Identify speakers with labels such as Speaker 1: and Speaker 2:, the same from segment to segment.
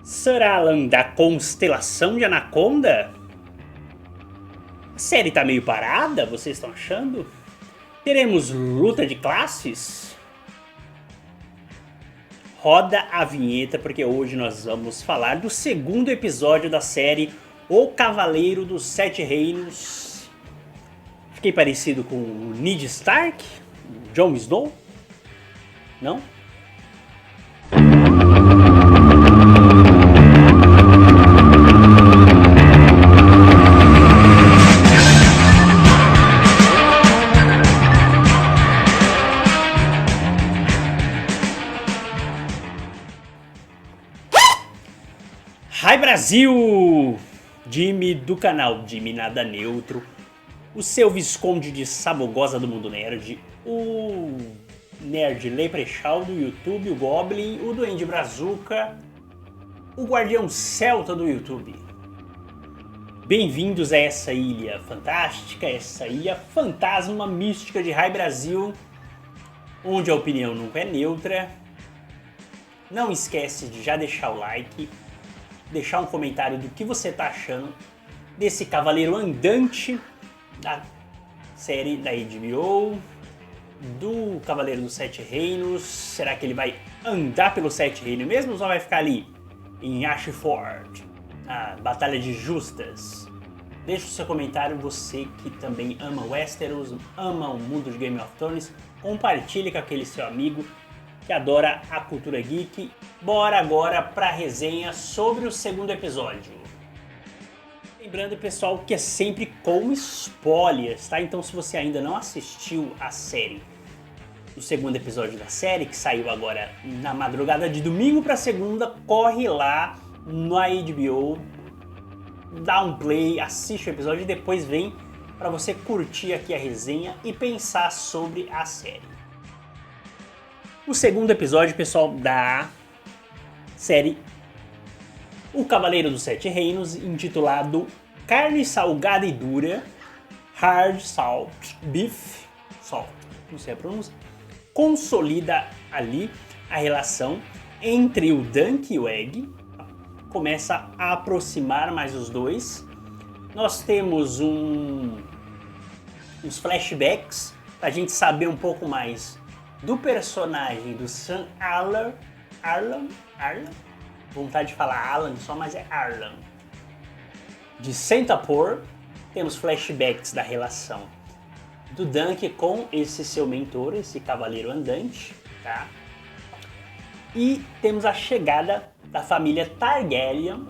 Speaker 1: Sir Alan da constelação de Anaconda? A série tá meio parada, vocês estão achando? Teremos luta de classes? Roda a vinheta porque hoje nós vamos falar do segundo episódio da série O Cavaleiro dos Sete Reinos. Fiquei parecido com o Ned Stark? Jon Snow? Não? Hi Brasil! Jimmy do canal Jimmy Nada Neutro, o seu Visconde de Sabugosa do Mundo Nerd, o Nerd Leprechaun do YouTube, o Goblin, o Duende Brazuca, o Guardião Celta do YouTube. Bem-vindos a essa ilha fantástica, essa ilha fantasma mística de Hi Brasil, onde a opinião nunca é neutra. Não esquece de já deixar o like, deixar um comentário do que você tá achando desse cavaleiro andante da série da HBO, do Cavaleiro dos Sete Reinos. Será que ele vai andar pelos Sete Reinos mesmo ou só vai ficar ali em Ashford, a Batalha de Justas? Deixa o seu comentário, você que também ama Westeros, ama o mundo de Game of Thrones, compartilhe com aquele seu amigo que adora a cultura geek. Bora agora para a resenha sobre o segundo episódio. Lembrando, pessoal, que é sempre com spoilers, tá? Então, se você ainda não assistiu a série, o segundo episódio da série, que saiu agora na madrugada de domingo para segunda, corre lá na HBO, dá um play, assiste o episódio e depois vem para você curtir aqui a resenha e pensar sobre a série. O segundo episódio, pessoal, da série O Cavaleiro dos Sete Reinos, intitulado Carne Salgada e Dura, Hard Salt Beef, Salt, não sei a pronúncia, consolida ali a relação entre o Dunk e o Egg, começa a aproximar mais os dois. Nós temos uns flashbacks para a gente saber um pouco mais do personagem do Sir Arlan, vontade de falar Alan só, mas é Arlan, de Santapor. Temos flashbacks da relação do Dunk com esse seu mentor, esse cavaleiro andante, tá? E temos a chegada da família Targaryen.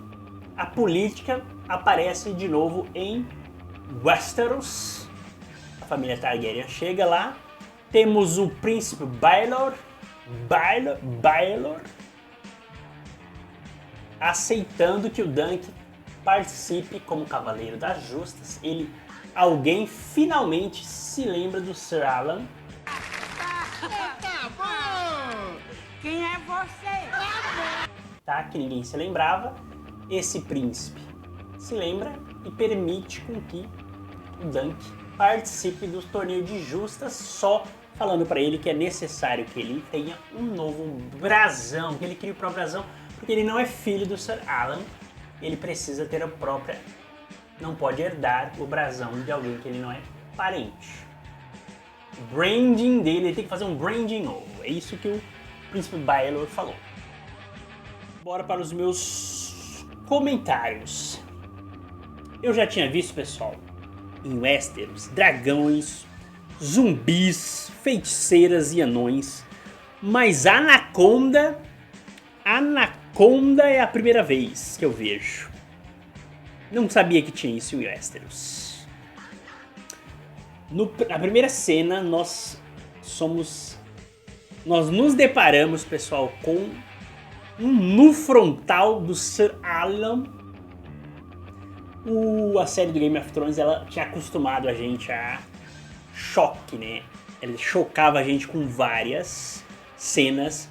Speaker 1: A política aparece de novo em Westeros. A família Targaryen chega lá. Temos o príncipe Baelor aceitando que o Dunk participe como Cavaleiro das Justas. Alguém finalmente se lembra do Sir Alan.
Speaker 2: Tá bom! Quem é você?
Speaker 1: Tá, que ninguém se lembrava. Esse príncipe se lembra e permite com que o Dunk participe do torneio de justas, só falando para ele que é necessário que ele tenha um novo brasão, que ele crie o próprio brasão, porque ele não é filho do Sir Alan, ele precisa ter a própria, não pode herdar o brasão de alguém que ele não é parente. O branding dele, ele tem que fazer um branding novo, é isso que o príncipe Baelor falou. Bora para os meus comentários. Eu já tinha visto, pessoal, em Westeros, dragões, zumbis, feiticeiras e anões, mas Anaconda é a primeira vez que eu vejo. Não sabia que tinha isso em Westeros. Na primeira cena nós nos deparamos, pessoal, com um nu frontal do Sir Alan. A série do Game of Thrones, ela tinha acostumado a gente a choque, né? Ele chocava a gente com várias cenas,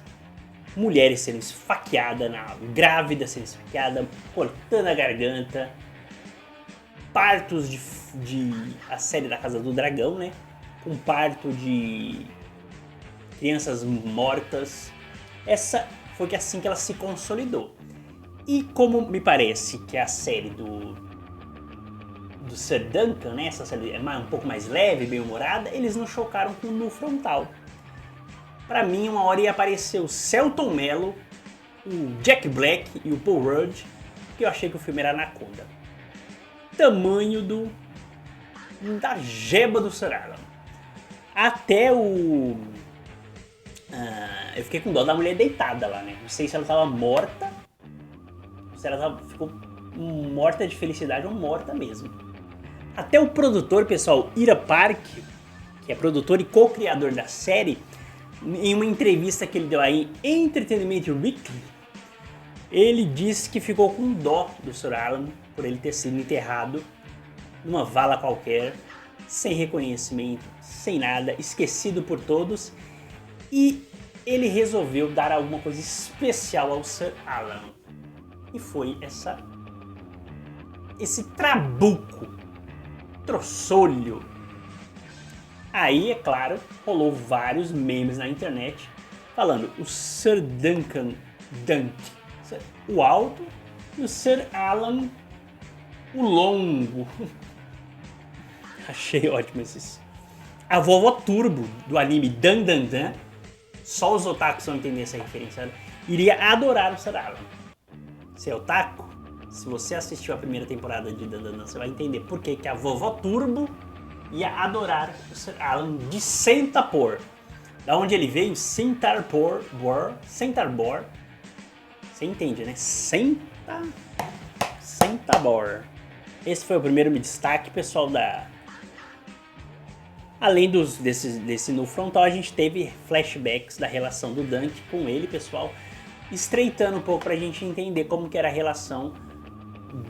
Speaker 1: mulheres sendo esfaqueadas, grávida sendo esfaqueada, cortando a garganta, partos a série da Casa do Dragão, né? Com parto de crianças mortas. Foi assim que ela se consolidou. E como me parece que a série do Sir Duncan, né, essa série é um pouco mais leve, bem humorada, eles não chocaram com o Nu Frontal. Pra mim, uma hora ia aparecer o Selton Mello, o Jack Black e o Paul Rudd, que eu achei que o filme era Anaconda. Tamanho da jeba do Sir Alan. Até eu fiquei com dó da mulher deitada lá, né? Não sei se ela tava morta, ou se ela ficou morta de felicidade ou morta mesmo. Até o produtor, pessoal, Ira Park, que é produtor e co-criador da série, em uma entrevista que ele deu aí em Entertainment Weekly, ele disse que ficou com dó do Sir Alan por ele ter sido enterrado numa vala qualquer, sem reconhecimento, sem nada, esquecido por todos, e ele resolveu dar alguma coisa especial ao Sir Alan. E foi esse trabuco, troçolho. Aí, é claro, rolou vários memes na internet falando o Sir Duncan Dunk, o alto, e o Sir Alan, o longo. Achei ótimo esses. A vovó Turbo do anime Dan Dan Dan, só os otakus vão entender essa referência, iria adorar o Sir Alan. Se é otaku, se você assistiu a primeira temporada de Dan Dan Dan, você vai entender por que a vovó Turbo ia adorar o Sir Alan de Centaur. Da onde ele veio, Centaur. Você entende, né? Centaur. Esse foi o primeiro destaque, pessoal, Além desse No Frontal, a gente teve flashbacks da relação do Dunk com ele, pessoal, estreitando um pouco pra gente entender como que era a relação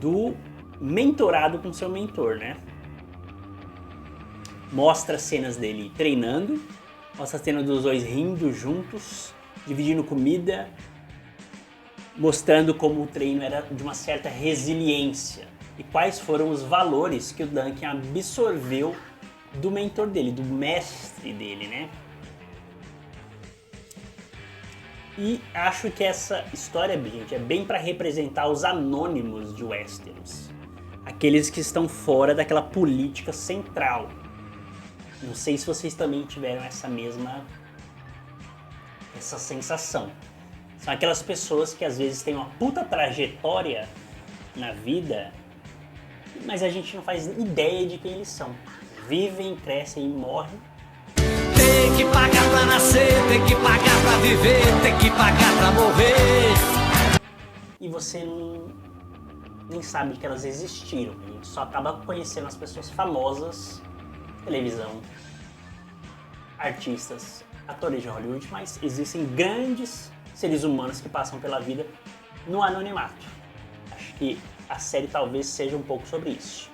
Speaker 1: do mentorado com seu mentor, né? Mostra cenas dele treinando, mostra a cena dos dois rindo juntos, dividindo comida, mostrando como o treino era de uma certa resiliência e quais foram os valores que o Duncan absorveu do mentor dele, do mestre dele, né? E acho que essa história, gente, é bem para representar os anônimos de Westeros, aqueles que estão fora daquela política central. Não sei se vocês também tiveram essa sensação. São aquelas pessoas que às vezes têm uma puta trajetória na vida, mas a gente não faz ideia de quem eles são. Vivem, crescem e morrem.
Speaker 3: Tem que pagar pra nascer, tem que pagar pra viver, tem que pagar pra morrer.
Speaker 1: E você nem sabe que elas existiram. A gente só acaba conhecendo as pessoas famosas, televisão, artistas, atores de Hollywood, mas existem grandes seres humanos que passam pela vida no anonimato. Acho que a série talvez seja um pouco sobre isso.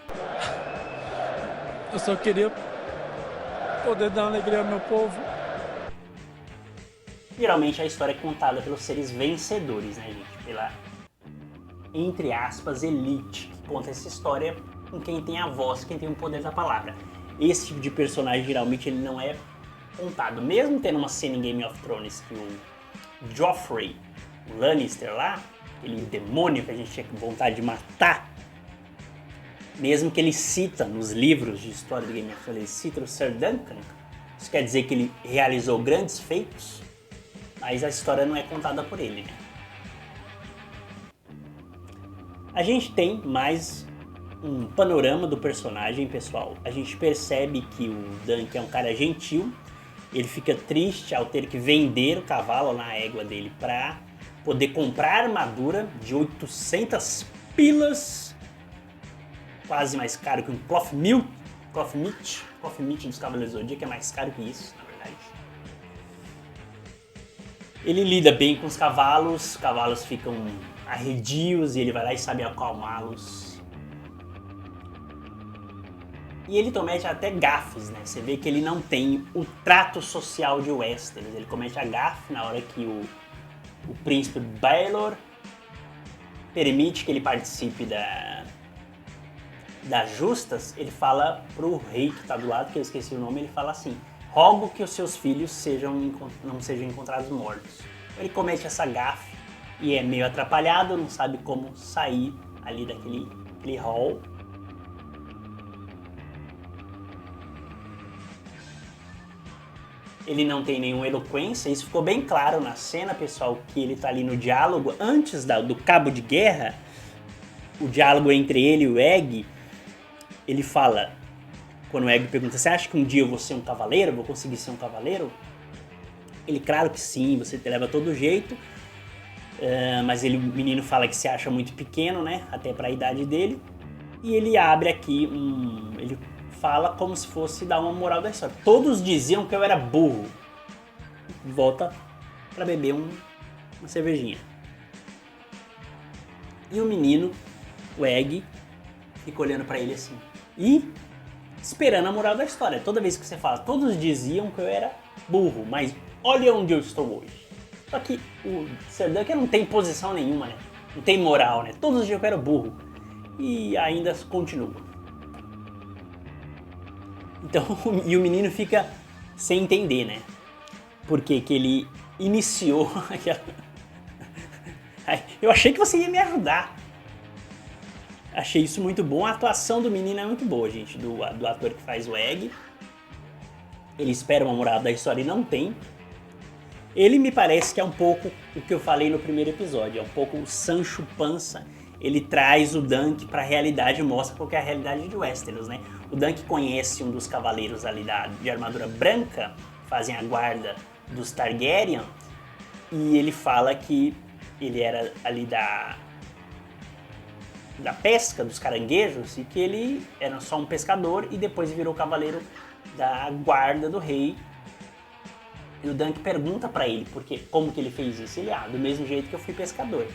Speaker 4: Eu só queria poder dar alegria ao meu povo.
Speaker 1: Geralmente a história é contada pelos seres vencedores, né, gente? Pela, entre aspas, elite, que conta essa história com quem tem a voz, quem tem o poder da palavra. Esse tipo de personagem, geralmente, ele não é contado. Mesmo tendo uma cena em Game of Thrones que o Joffrey, o Lannister lá, aquele demônio que a gente tinha vontade de matar, mesmo que ele cita nos livros de história do Game of Thrones, ele cita o Sir Duncan, isso quer dizer que ele realizou grandes feitos, mas a história não é contada por ele, né? A gente tem mais um panorama do personagem, pessoal. A gente percebe que o Duncan é um cara gentil, ele fica triste ao ter que vender o cavalo na égua dele para poder comprar armadura de 800 pilas, quase mais caro que um Cloth Meat dos Cavaleiros do Zodíaco, é mais caro que isso, na verdade. Ele lida bem com os cavalos ficam arredios e ele vai lá e sabe acalmá-los. E ele comete até gafes, né? Você vê que ele não tem o trato social de Westeros. Ele comete a gafe na hora que o príncipe Baelor permite que ele participe das justas. Ele fala pro rei que tá do lado, que eu esqueci o nome, ele fala assim: rogo que os seus filhos não sejam encontrados mortos. Ele comete essa gafe e é meio atrapalhado, não sabe como sair ali daquele hall. Ele não tem nenhuma eloquência, isso ficou bem claro na cena, pessoal, que ele tá ali no diálogo antes do cabo de guerra, o diálogo entre ele e o Egg. Ele fala, quando o Egg pergunta, você acha que um dia eu vou ser um cavaleiro, vou conseguir ser um cavaleiro? Ele, claro que sim, você te leva todo jeito, mas o menino fala que se acha muito pequeno, né, até pra idade dele, e ele abre aqui ele fala como se fosse dar uma moral da história. Todos diziam que eu era burro. Volta pra beber uma cervejinha. E o menino, o Egg, fica olhando pra ele assim. E esperando a moral da história. Toda vez que você fala, todos diziam que eu era burro, mas olha onde eu estou hoje. Só que o Sr. Duncan não tem posição nenhuma, né? Não tem moral, né? Todos diziam que eu era burro. E ainda continua. Então, e o menino fica sem entender, né? Porque que ele iniciou aquela... Eu achei que você ia me ajudar. Achei isso muito bom. A atuação do menino é muito boa, gente. Do ator que faz o Egg. Ele espera uma moral da história e não tem. Ele me parece que é um pouco o que eu falei no primeiro episódio. É um pouco o Sancho Panza. Ele traz o Dunk pra realidade e mostra qual que é a realidade de Westeros, né? O Dunk conhece um dos cavaleiros ali de armadura branca, que fazem a guarda dos Targaryen, e ele fala que ele era ali da pesca, dos caranguejos, e que ele era só um pescador e depois virou cavaleiro da guarda do rei. E o Dunk pergunta pra ele como que ele fez isso. Ele, do mesmo jeito que eu fui pescador.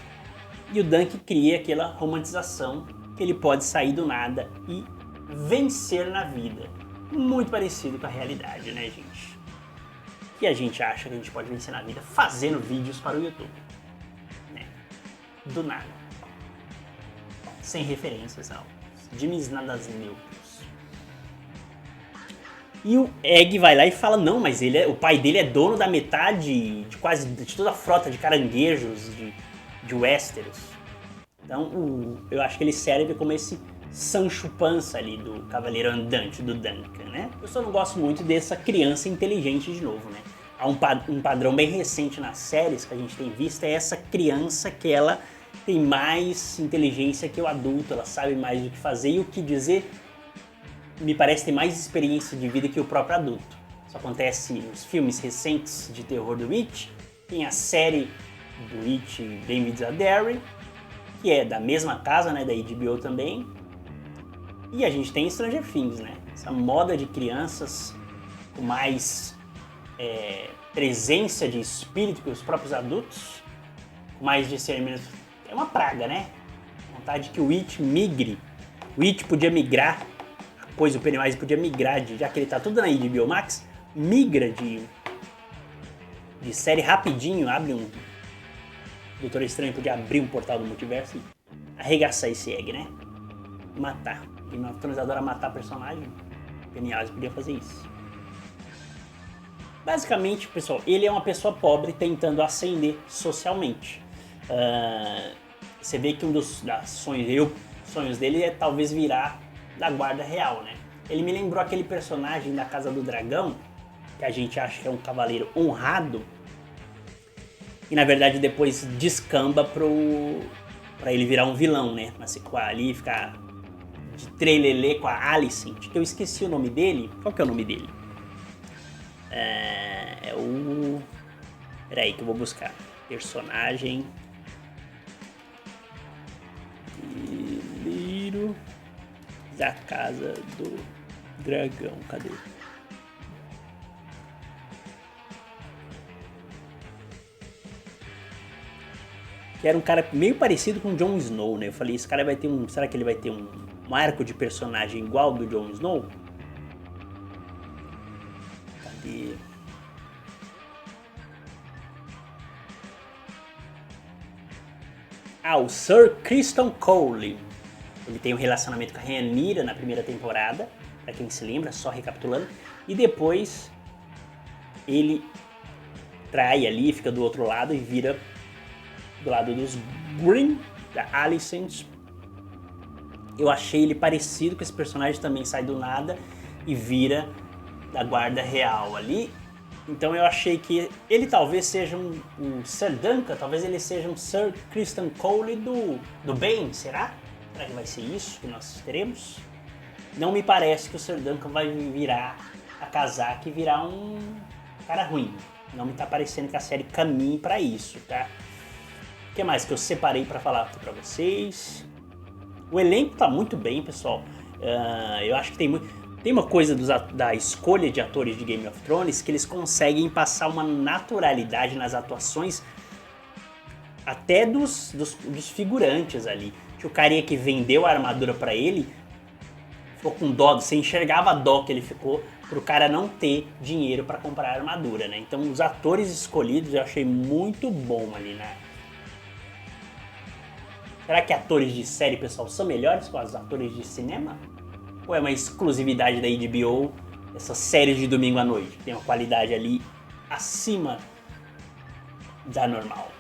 Speaker 1: E o Dunk cria aquela romantização que ele pode sair do nada e vencer na vida. Muito parecido com a realidade, né, gente? E a gente acha que a gente pode vencer na vida fazendo vídeos para o YouTube. Né? Do nada. Sem referências, não. De nadas neutros. E o Egg vai lá e fala, não, mas o pai dele é dono da metade de toda a frota de caranguejos de Westeros. Então, eu acho que ele serve como esse Sancho Panza ali do Cavaleiro Andante, do Duncan, né? Eu só não gosto muito dessa criança inteligente de novo, né? Há um padrão bem recente nas séries que a gente tem visto, é essa criança que ela tem mais inteligência que o adulto, ela sabe mais do que fazer e o que dizer, me parece ter mais experiência de vida que o próprio adulto. Isso acontece nos filmes recentes de terror do It, tem a série do It, Bem-vindos a Derry, que é da mesma casa, né, da HBO também. E a gente tem Stranger Things, né? Essa moda de crianças com mais presença de espírito que os próprios adultos, com mais discernimento. É uma praga, né? Vontade que o It migre. O It podia migrar, pois o Pennywise podia migrar, já que ele tá tudo na HBO Max, migra de série rapidinho, abre um... Doutor Estranho podia abrir um portal do multiverso e arregaçar esse Egg, né? Matar. Game of Thrones adora matar personagem. Pennywise podia fazer isso. Basicamente, pessoal, ele é uma pessoa pobre tentando ascender socialmente. Você vê que um dos sonhos dele é talvez virar da guarda real, né? Ele me lembrou aquele personagem da Casa do Dragão, que a gente acha que é um cavaleiro honrado, e na verdade depois descamba pra ele virar um vilão, né? Mas ali ficar de trelelê com a Alicent, que eu esqueci o nome dele. Qual que é o nome dele? É o... Peraí que eu vou buscar. Personagem... Livro da Casa do Dragão. Cadê? Que era um cara meio parecido com o Jon Snow, né? Eu falei, esse cara vai ter será que ele vai ter um arco de personagem igual do Jon Snow? Cadê? O Sir Criston Cole. Ele tem um relacionamento com a Rhaenyra na primeira temporada, pra quem se lembra, só recapitulando. E depois ele trai ali, fica do outro lado e vira do lado dos Green, da Alicent. Eu achei ele parecido com esse personagem, também sai do nada e vira da guarda real ali. Então eu achei que ele talvez seja um Sir Duncan, talvez ele seja um Sir Criston Cole do bem, será? Será que vai ser isso que nós teremos? Não me parece que o Sir Duncan vai virar a casaca e virar um cara ruim. Não me tá parecendo que a série caminhe pra isso, tá? O que mais que eu separei pra falar aqui pra vocês? O elenco tá muito bem, pessoal. Eu acho que tem uma coisa da escolha de atores de Game of Thrones que eles conseguem passar uma naturalidade nas atuações até dos figurantes ali. O carinha que vendeu a armadura pra ele ficou com dó, você enxergava a dó que ele ficou pro cara não ter dinheiro pra comprar a armadura, né? Então os atores escolhidos eu achei muito bom ali, né? Será que atores de série, pessoal, são melhores que os atores de cinema? Ou é uma exclusividade da HBO, essas séries de domingo à noite, que tem uma qualidade ali acima da normal?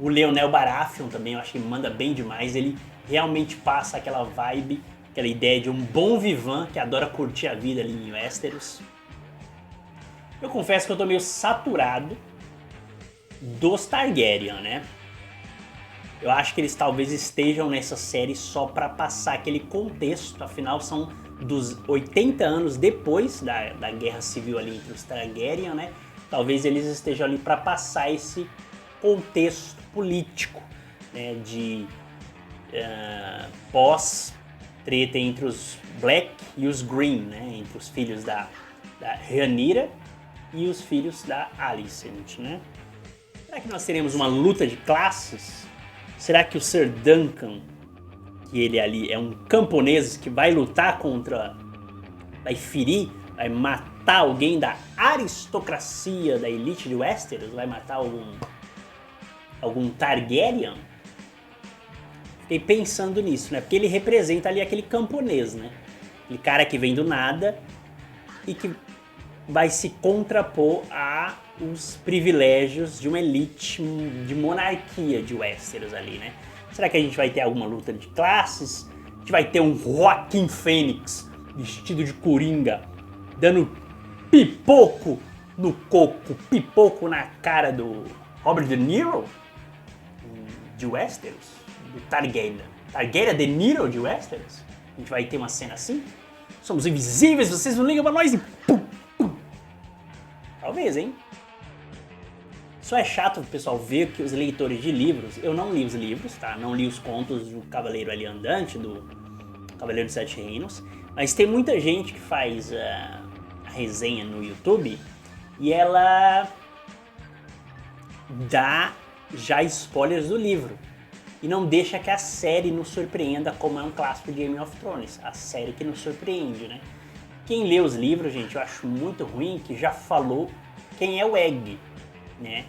Speaker 1: O Leonel Baratheon também, eu acho que manda bem demais, ele realmente passa aquela vibe, aquela ideia de um bom vivan que adora curtir a vida ali em Westeros. Eu confesso que eu tô meio saturado dos Targaryen, né? Eu acho que eles talvez estejam nessa série só para passar aquele contexto, afinal são dos 80 anos depois da guerra civil ali entre os Targaryen, né? Talvez eles estejam ali para passar esse contexto político, né? De pós-treta entre os Black e os Green, né? Entre os filhos da Rhaenyra e os filhos da Alicent, né? Será que nós teremos uma luta de classes? Será que o Sir Duncan, que ele ali é um camponês que vai lutar vai ferir, vai matar alguém da aristocracia da elite de Westeros? Vai matar algum Targaryen? Fiquei pensando nisso, né? Porque ele representa ali aquele camponês, né? Aquele cara que vem do nada e que vai se contrapor aos privilégios de uma elite de monarquia de Westeros ali, né? Será que a gente vai ter alguma luta de classes? A gente vai ter um Joaquin Phoenix vestido de coringa dando pipoco no coco, pipoco na cara do Robert De Niro de Westeros? Do Targaryen De Niro de Westeros? A gente vai ter uma cena assim? Somos invisíveis, vocês não ligam pra nós e pum! Talvez, hein? Só é chato, pessoal, ver que os leitores de livros... Eu não li os livros, tá? Não li os contos do Cavaleiro ali Andante, do Cavaleiro dos Sete Reinos. Mas tem muita gente que faz a resenha no YouTube e ela dá já spoilers do livro. E não deixa que a série nos surpreenda como é um clássico de Game of Thrones. A série que nos surpreende, né? Quem lê os livros, gente, eu acho muito ruim que já falou quem é o Egg, né?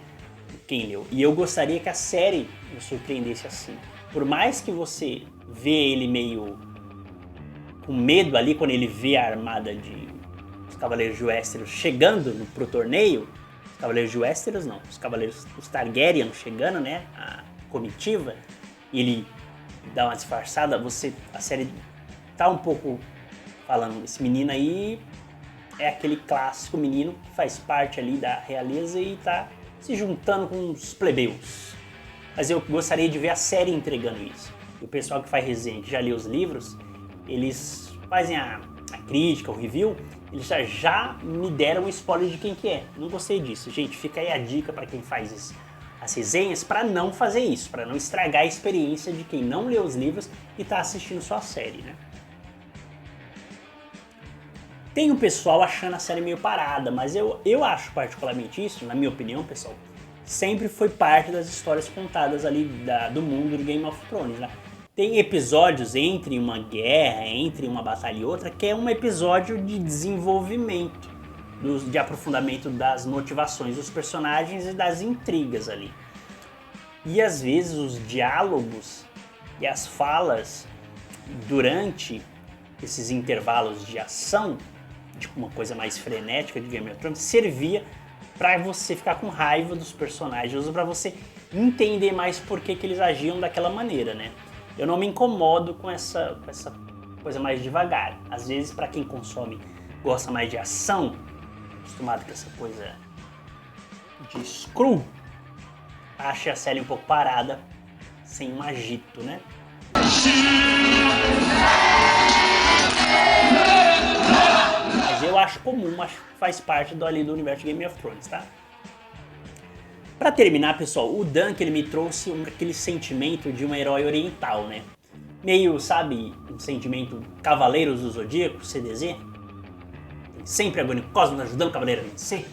Speaker 1: Quem leu. E eu gostaria que a série nos surpreendesse assim. Por mais que você vê ele meio com medo ali quando ele vê a armada dos Cavaleiros de Westeros chegando pro torneio, os Cavaleiros de Westeros não, os Targaryen chegando, né? A comitiva, e ele dá uma disfarçada, a série tá um pouco falando, esse menino aí é aquele clássico menino que faz parte ali da realeza e tá se juntando com os plebeus. Mas eu gostaria de ver a série entregando isso. E o pessoal que faz resenha, que já lê os livros, eles fazem a crítica, o review, eles já me deram um spoiler de quem que é. Não gostei disso, gente. Fica aí a dica para quem faz as resenhas, para não fazer isso, para não estragar a experiência de quem não lê os livros e tá assistindo só a série, né? Tem um pessoal achando a série meio parada, mas eu acho particularmente isso, na minha opinião, pessoal, sempre foi parte das histórias contadas ali do mundo do Game of Thrones, né? Tem episódios entre uma guerra, entre uma batalha e outra, que é um episódio de desenvolvimento, de aprofundamento das motivações dos personagens e das intrigas ali. E às vezes os diálogos e as falas durante esses intervalos de ação, tipo uma coisa mais frenética de Game of Thrones, servia para você ficar com raiva dos personagens, ou para você entender mais por que eles agiam daquela maneira, né? Eu não me incomodo com essa coisa mais devagar. Às vezes, para quem consome, gosta mais de ação, acostumado com essa coisa de screw, acha a série um pouco parada, sem um agito, né? Mas eu acho comum, acho que faz parte do universo de Game of Thrones, tá? Pra terminar, pessoal, o Dunk ele me trouxe aquele sentimento de um herói oriental, né? Meio, sabe, um sentimento Cavaleiros do Zodíaco, CDZ. Tem sempre agônico cosmos ajudando o Cavaleiro a vencer.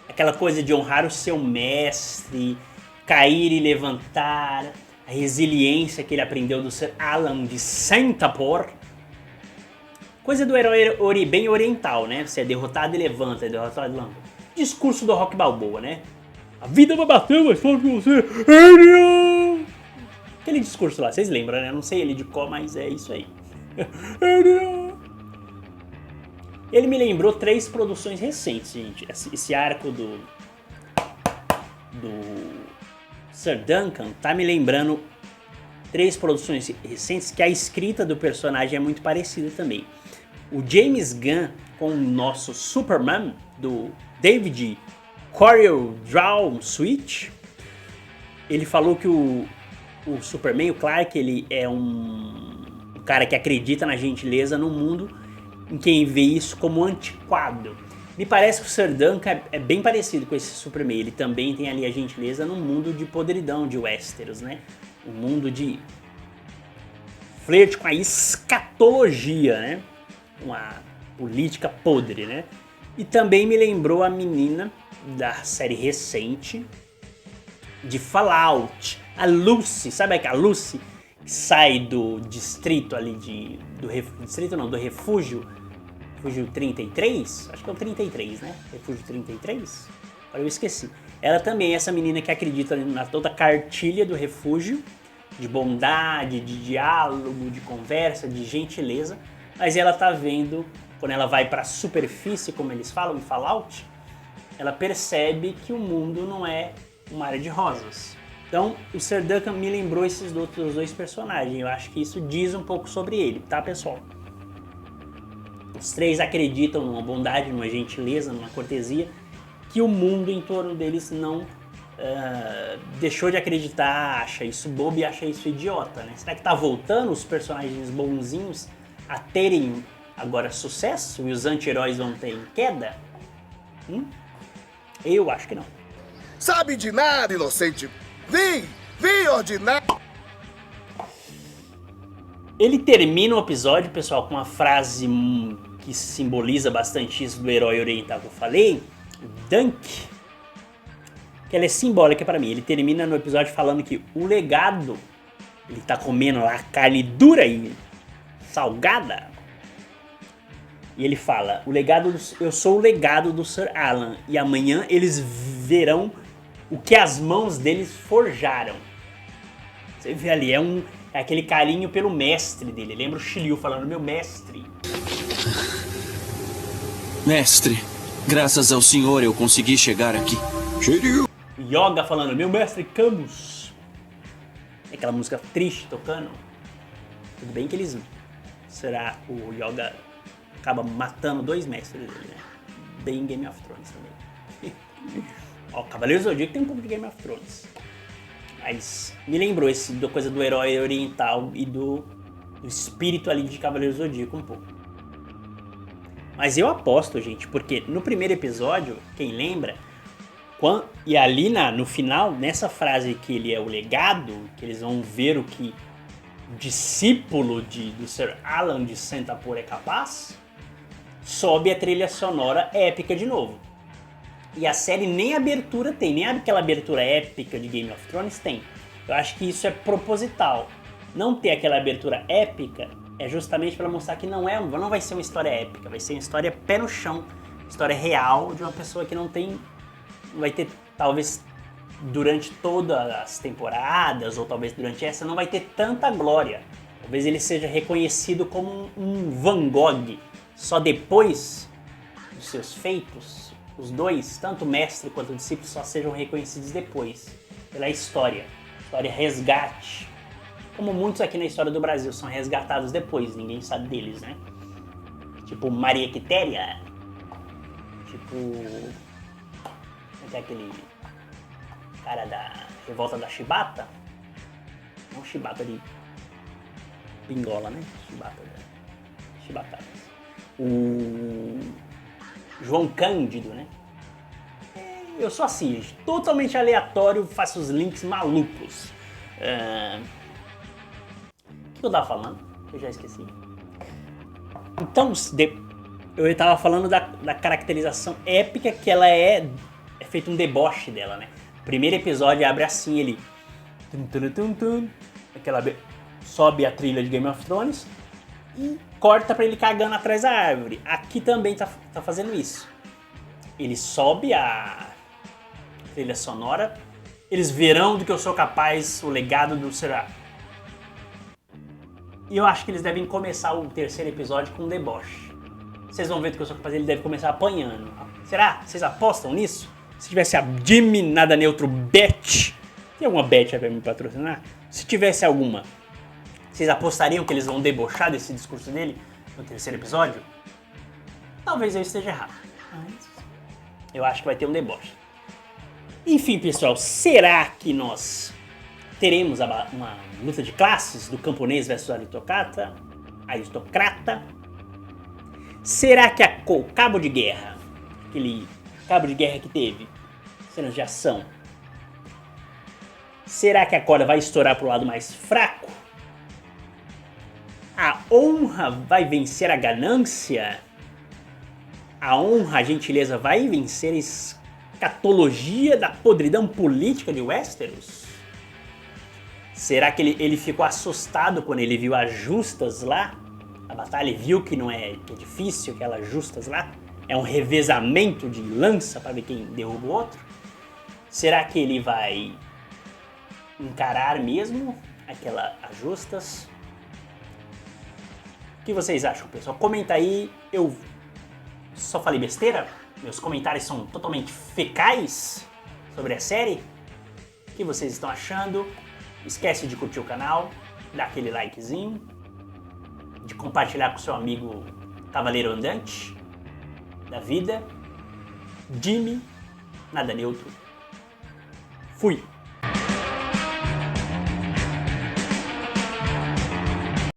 Speaker 1: Aquela coisa de honrar o seu mestre, cair e levantar, a resiliência que ele aprendeu do Sir Alan de Santapor. Coisa do herói bem oriental, né? Você é derrotado e levanta, é derrotado e levanta. Discurso do Rock Balboa, né? A vida vai bater mais forte que você. Adrian! Aquele discurso lá, vocês lembram, né? Não sei ele de qual, mas é isso aí. Adrian! Ele me lembrou 3 produções recentes, gente. Esse arco do Sir Duncan tá me lembrando 3 produções recentes que a escrita do personagem é muito parecida também. O James Gunn com o nosso Superman, do David CorelDRAW Switch, ele falou que o Superman, o Clark, ele é um cara que acredita na gentileza no mundo em quem vê isso como antiquado. Me parece que o Sir Duncan é bem parecido com esse Superman. Ele também tem ali a gentileza no mundo de podridão de Westeros, né? Um mundo de flerte com a escatologia, né? Uma política podre, né? E também me lembrou a menina da série recente de Fallout, a Lucy, sabe a Lucy que sai do distrito ali do refúgio 33, acho que é o 33, né? Refúgio 33? Agora eu esqueci. Ela também é essa menina que acredita na toda a cartilha do refúgio, de bondade, de diálogo, de conversa, de gentileza, mas ela tá vendo, quando ela vai pra superfície, como eles falam em Fallout, ela percebe que o mundo não é uma área de rosas. Então, o Sir Duncan me lembrou esses outros 2 personagens. Eu acho que isso diz um pouco sobre ele, tá, pessoal? Os 3 acreditam numa bondade, numa gentileza, numa cortesia, que o mundo em torno deles não deixou de acreditar, acha isso bobo e acha isso idiota, né? Será que tá voltando os personagens bonzinhos a terem agora sucesso e os anti-heróis vão ter queda? Eu acho que não.
Speaker 5: Sabe de nada, inocente. Vem, ordinário.
Speaker 1: Ele termina o episódio, pessoal, com uma frase que simboliza bastante isso do herói oriental que eu falei, o Dunk, que ela é simbólica pra mim. Ele termina no episódio falando que o legado, ele tá comendo lá carne dura e salgada, e ele fala, eu sou o legado do Sir Alan, e amanhã eles verão o que as mãos deles forjaram. Você vê ali, é aquele carinho pelo mestre dele. Lembra o Shiryu falando, meu mestre.
Speaker 6: Mestre, graças ao senhor eu consegui chegar aqui.
Speaker 5: Shiryu.
Speaker 1: Yoga falando, meu mestre Camus. Aquela música triste tocando. Tudo bem que será o Yoga acaba matando 2 mestres dele, né? Bem Game of Thrones também. Ó, Cavaleiros do Zodíaco tem um pouco de Game of Thrones. Mas me lembrou da coisa do herói oriental e do espírito ali de Cavaleiros do Zodíaco um pouco. Mas eu aposto, gente, porque no primeiro episódio, quem lembra, e ali no final, nessa frase que ele é o legado, que eles vão ver o que o discípulo do Sir Alan de Santapor é capaz, sobe a trilha sonora épica de novo. E a série nem abertura tem, nem aquela abertura épica de Game of Thrones tem. Eu acho que isso é proposital. Não ter aquela abertura épica é justamente para mostrar que não vai ser uma história épica, vai ser uma história pé no chão, história real de uma pessoa que não vai ter, talvez durante todas as temporadas, ou talvez durante essa, não vai ter tanta glória. Talvez ele seja reconhecido como um Van Gogh só depois dos seus feitos. os dois, tanto o mestre quanto o discípulo, só sejam reconhecidos depois, pela história resgate. Como muitos aqui na história do Brasil são resgatados depois, ninguém sabe deles, né? Tipo Maria Quitéria, tipo... Até aquele cara da revolta da Chibata, não Chibata de Pingola, né? Chibatadas. O João Cândido, né? Eu sou assim, totalmente aleatório, faço os links malucos. O que eu tava falando? Eu já esqueci. Então, eu tava falando da caracterização épica que ela é feito um deboche dela, né? O primeiro episódio abre assim, ele... sobe a trilha de Game of Thrones e corta pra ele cagando atrás da árvore. Aqui também tá fazendo isso. Ele sobe a trilha sonora. Eles verão do que eu sou capaz, o legado do Será. E eu acho que eles devem começar o terceiro episódio com um deboche. Vocês vão ver do que eu sou capaz, ele deve começar apanhando. Será? Vocês apostam nisso? Se tivesse a Jimmy Nada Neutro Bet, tem alguma bet aí pra me patrocinar? Se tivesse alguma, vocês apostariam que eles vão debochar desse discurso dele no terceiro episódio? Talvez eu esteja errado, mas eu acho que vai ter um deboche. Enfim, pessoal, será que nós teremos uma luta de classes do camponês versus aristocrata? Será que o cabo de guerra, aquele cabo de guerra que teve cenas de ação, será que a corda vai estourar pro lado mais fraco? A honra vai vencer a ganância? A honra, a gentileza vai vencer a escatologia da podridão política de Westeros? Será que ele ficou assustado quando ele viu as justas lá? A batalha, e viu que não é difícil, aquelas justas lá? É um revezamento de lança para ver quem derruba o outro? Será que ele vai encarar mesmo as justas? O que vocês acham, pessoal? Comenta aí. Eu só falei besteira? Meus comentários são totalmente fecais sobre a série? O que vocês estão achando? Esquece de curtir o canal, dar aquele likezinho, de compartilhar com seu amigo Cavaleiro Andante da vida. Jimmy Nada Neutro. Fui!